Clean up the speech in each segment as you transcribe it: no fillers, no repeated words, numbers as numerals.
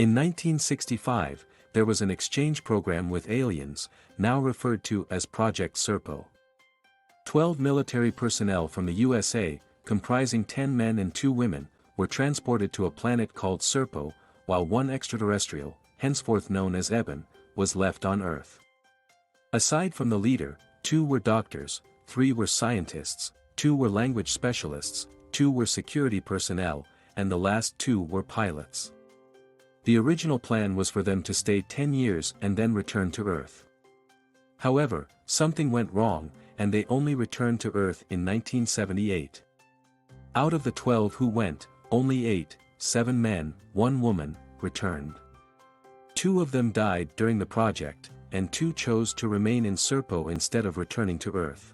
In 1965, there was an exchange program with aliens, now referred to as Project Serpo. 12 military personnel from the USA, comprising 10 men and 2 women, were transported to a planet called Serpo, while one extraterrestrial, henceforth known as Eben, was left on Earth. Aside from the leader, 2 were doctors, 3 were scientists, 2 were language specialists, 2 were security personnel, and the last 2 were pilots. The original plan was for them to stay 10 years and then return to Earth. However, something went wrong, and they only returned to Earth in 1978. Out of the 12 who went, only 8, 7 men, 1 woman, returned. 2 of them died during the project, and 2 chose to remain in Serpo instead of returning to Earth.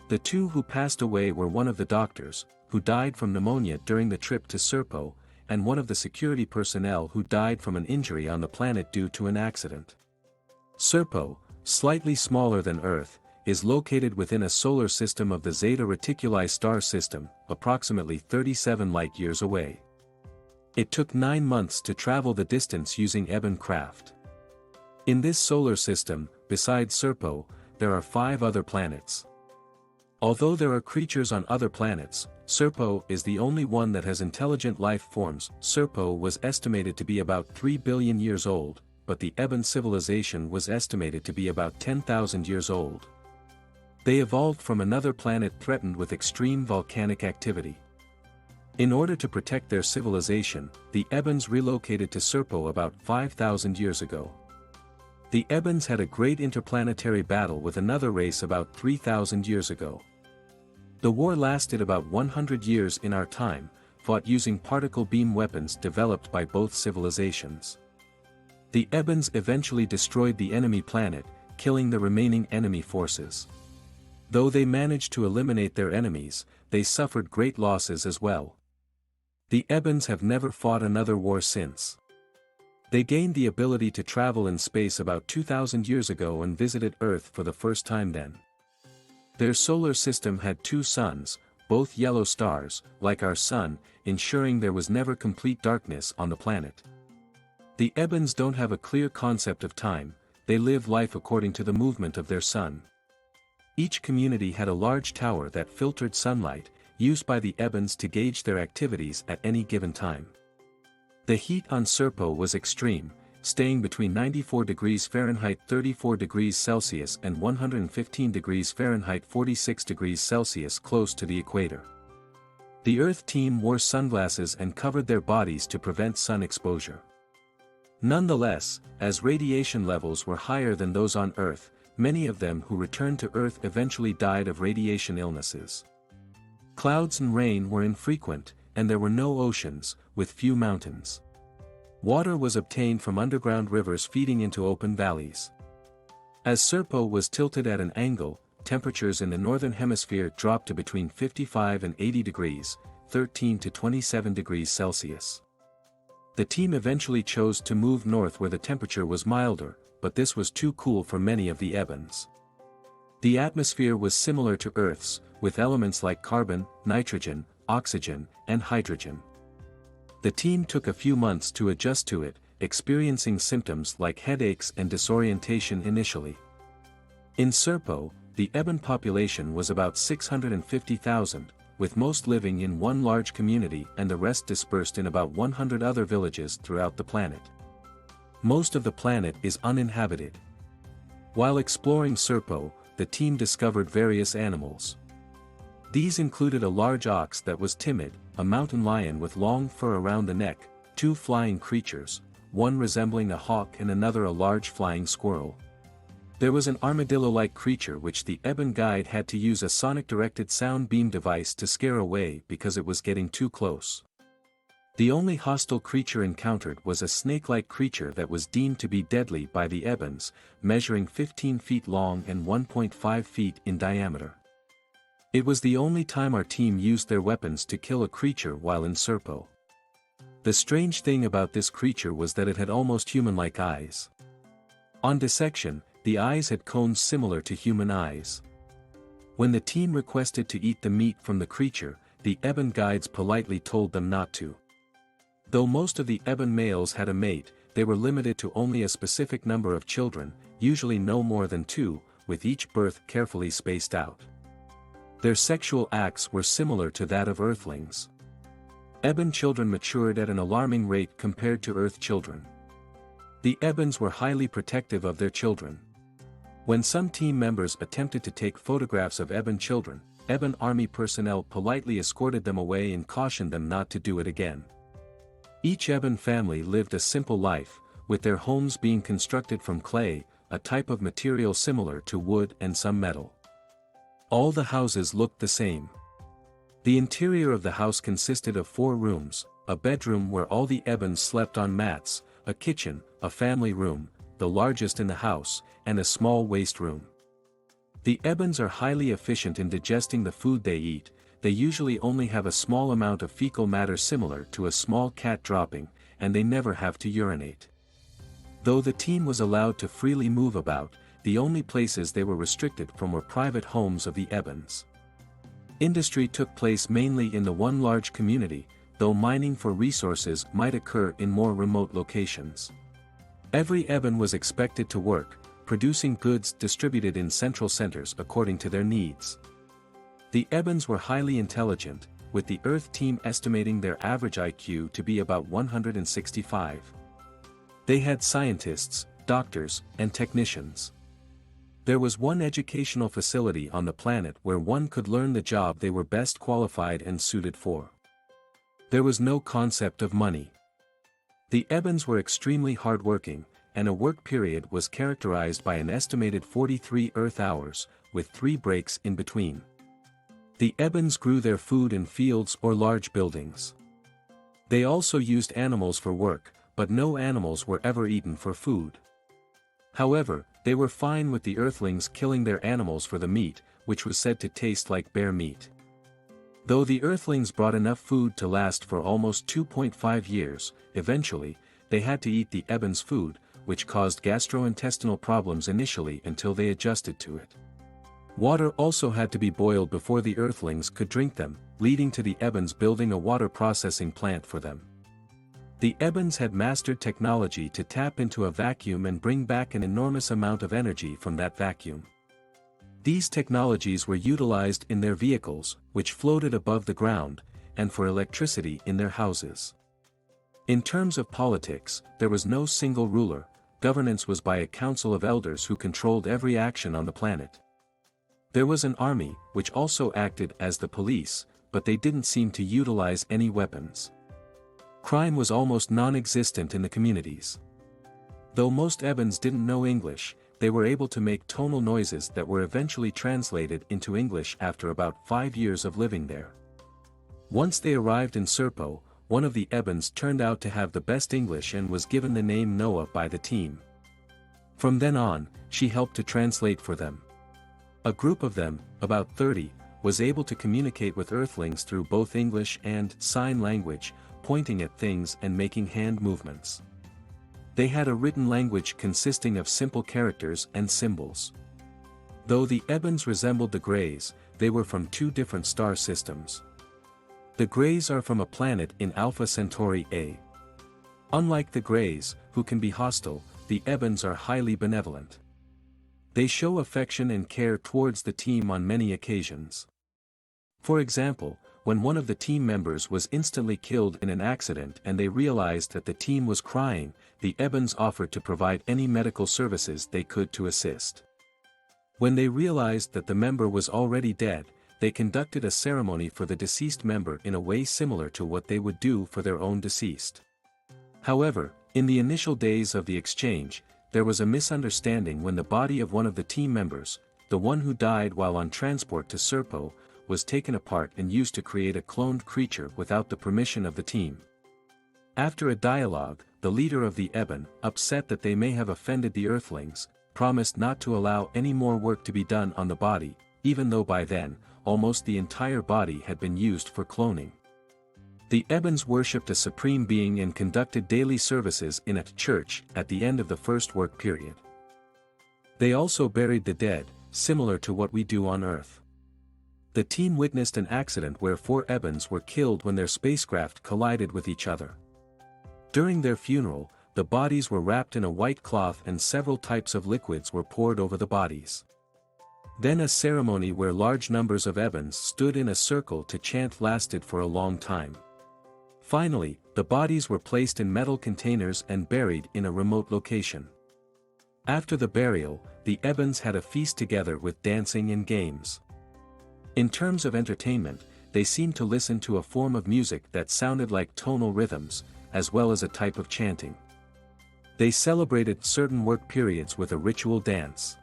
The 2 who passed away were one of the doctors, who died from pneumonia during the trip to Serpo, and one of the security personnel who died from an injury on the planet due to an accident. Serpo, slightly smaller than Earth, is located within a solar system of the Zeta Reticular star system, approximately 37 light-years away. It took 9 months to travel the distance using Eben craft. In this solar system, besides Serpo, there are 5 other planets. Although there are creatures on other planets, Serpo is the only one that has intelligent life forms. Serpo was estimated to be about 3 billion years old, but the Eben civilization was estimated to be about 10,000 years old. They evolved from another planet threatened with extreme volcanic activity. In order to protect their civilization, the Ebens relocated to Serpo about 5,000 years ago. The Ebens had a great interplanetary battle with another race about 3,000 years ago. The war lasted about 100 years in our time, fought using particle beam weapons developed by both civilizations. The Ebens eventually destroyed the enemy planet, killing the remaining enemy forces. Though they managed to eliminate their enemies, they suffered great losses as well. The Ebens have never fought another war since. They gained the ability to travel in space about 2,000 years ago and visited Earth for the first time then. Their solar system had 2 suns, both yellow stars, like our sun, ensuring there was never complete darkness on the planet. The Ebens don't have a clear concept of time, they live life according to the movement of their sun. Each community had a large tower that filtered sunlight, used by the Ebens to gauge their activities at any given time. The heat on Serpo was extreme, staying between 94 degrees Fahrenheit 34 degrees Celsius and 115 degrees Fahrenheit 46 degrees Celsius close to the equator. The Earth team wore sunglasses and covered their bodies to prevent sun exposure. Nonetheless, as radiation levels were higher than those on Earth, many of them who returned to Earth eventually died of radiation illnesses. Clouds and rain were infrequent, and there were no oceans, with few mountains. Water was obtained from underground rivers feeding into open valleys. As Serpo was tilted at an angle, temperatures in the northern hemisphere dropped to between 55 and 80 degrees, 13 to 27 degrees Celsius. The team eventually chose to move north where the temperature was milder, but this was too cool for many of the Ebens. The atmosphere was similar to Earth's, with elements like carbon, nitrogen, oxygen, and hydrogen. The team took a few months to adjust to it, experiencing symptoms like headaches and disorientation initially. In Serpo, the Eben population was about 650,000, with most living in one large community and the rest dispersed in about 100 other villages throughout the planet. Most of the planet is uninhabited. While exploring Serpo, the team discovered various animals. These included a large ox that was timid, a mountain lion with long fur around the neck, 2 flying creatures, one resembling a hawk and another a large flying squirrel. There was an armadillo-like creature which the Eben guide had to use a sonic-directed sound beam device to scare away because it was getting too close. The only hostile creature encountered was a snake-like creature that was deemed to be deadly by the Ebens, measuring 15 feet long and 1.5 feet in diameter. It was the only time our team used their weapons to kill a creature while in Serpo. The strange thing about this creature was that it had almost human-like eyes. On dissection, the eyes had cones similar to human eyes. When the team requested to eat the meat from the creature, the Eben guides politely told them not to. Though most of the Eben males had a mate, they were limited to only a specific number of children, usually no more than 2, with each birth carefully spaced out. Their sexual acts were similar to that of Earthlings. Eben children matured at an alarming rate compared to Earth children. The Ebens were highly protective of their children. When some team members attempted to take photographs of Eben children, Eben army personnel politely escorted them away and cautioned them not to do it again. Each Eben family lived a simple life, with their homes being constructed from clay, a type of material similar to wood and some metal. All the houses looked the same. The interior of the house consisted of 4 rooms, a bedroom where all the Ebens slept on mats, a kitchen, a family room, the largest in the house, and a small waste room. The Ebens are highly efficient in digesting the food they eat. They usually only have a small amount of fecal matter similar to a small cat dropping, and they never have to urinate. Though the team was allowed to freely move about, the only places they were restricted from were private homes of the Ebens. Industry took place mainly in the one large community, though mining for resources might occur in more remote locations. Every Eben was expected to work, producing goods distributed in central centers according to their needs. The Ebens were highly intelligent, with the Earth team estimating their average IQ to be about 165. They had scientists, doctors, and technicians. There was one educational facility on the planet where one could learn the job they were best qualified and suited for. There was no concept of money. The Ebens were extremely hardworking, and a work period was characterized by an estimated 43 Earth hours, with 3 breaks in between. The Ebens grew their food in fields or large buildings. They also used animals for work, but no animals were ever eaten for food. However, they were fine with the Earthlings killing their animals for the meat, which was said to taste like bear meat. Though the Earthlings brought enough food to last for almost 2.5 years, eventually, they had to eat the Ebens' food, which caused gastrointestinal problems initially until they adjusted to it. Water also had to be boiled before the Earthlings could drink them, leading to the Ebens building a water processing plant for them. The Ebens had mastered technology to tap into a vacuum and bring back an enormous amount of energy from that vacuum. These technologies were utilized in their vehicles, which floated above the ground, and for electricity in their houses. In terms of politics, there was no single ruler. Governance was by a council of elders who controlled every action on the planet. There was an army, which also acted as the police, but they didn't seem to utilize any weapons. Crime was almost non-existent in the communities. Though most Ebens didn't know English, they were able to make tonal noises that were eventually translated into English after about 5 years of living there. Once they arrived in Serpo, one of the Ebens turned out to have the best English and was given the name Noah by the team. From then on, she helped to translate for them. A group of them, about 30, was able to communicate with Earthlings through both English and sign language, pointing at things and making hand movements. They had a written language consisting of simple characters and symbols. Though the Ebens resembled the Greys, they were from 2 different star systems. The Greys are from a planet in Alpha Centauri A. Unlike the Greys, who can be hostile, the Ebens are highly benevolent. They show affection and care towards the team on many occasions. For example, when one of the team members was instantly killed in an accident and they realized that the team was crying, the Ebens offered to provide any medical services they could to assist. When they realized that the member was already dead, they conducted a ceremony for the deceased member in a way similar to what they would do for their own deceased. However, in the initial days of the exchange, there was a misunderstanding when the body of one of the team members, the one who died while on transport to Serpo, was taken apart and used to create a cloned creature without the permission of the team. After a dialogue, the leader of the Eben, upset that they may have offended the Earthlings, promised not to allow any more work to be done on the body, even though by then, almost the entire body had been used for cloning. The Ebens worshipped a supreme being and conducted daily services in a church at the end of the first work period. They also buried the dead, similar to what we do on Earth. The team witnessed an accident where 4 Ebens were killed when their spacecraft collided with each other. During their funeral, the bodies were wrapped in a white cloth and several types of liquids were poured over the bodies. Then a ceremony where large numbers of Ebens stood in a circle to chant lasted for a long time. Finally, the bodies were placed in metal containers and buried in a remote location. After the burial, the Ebens had a feast together with dancing and games. In terms of entertainment, they seemed to listen to a form of music that sounded like tonal rhythms, as well as a type of chanting. They celebrated certain work periods with a ritual dance.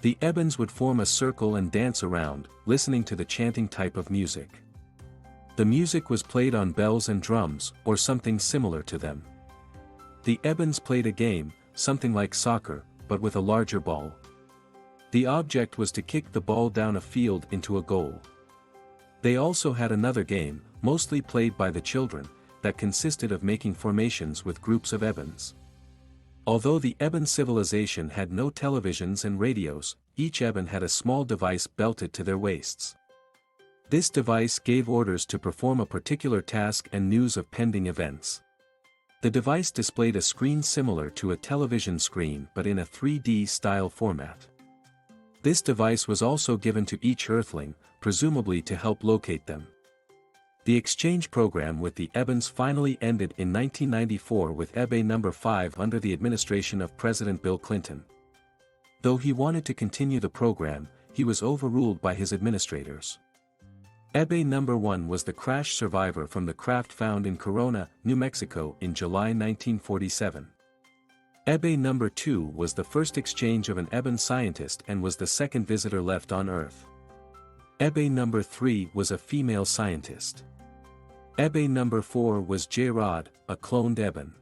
The Ebens would form a circle and dance around, listening to the chanting type of music. The music was played on bells and drums, or something similar to them. The Ebens played a game, something like soccer, but with a larger ball. The object was to kick the ball down a field into a goal. They also had another game, mostly played by the children, that consisted of making formations with groups of Ebens. Although the Eben civilization had no televisions and radios, each Eben had a small device belted to their waists. This device gave orders to perform a particular task and news of pending events. The device displayed a screen similar to a television screen but in a 3D style format. This device was also given to each Earthling, presumably to help locate them. The exchange program with the Ebens finally ended in 1994 with Ebe No. 5 under the administration of President Bill Clinton. Though he wanted to continue the program, he was overruled by his administrators. Ebe No. 1 was the crash survivor from the craft found in Corona, New Mexico in July 1947. Ebe No. 2 was the first exchange of an Eben scientist and was the second visitor left on Earth. Ebe No. 3 was a female scientist. Ebe No. 4 was J-Rod, a cloned Eben.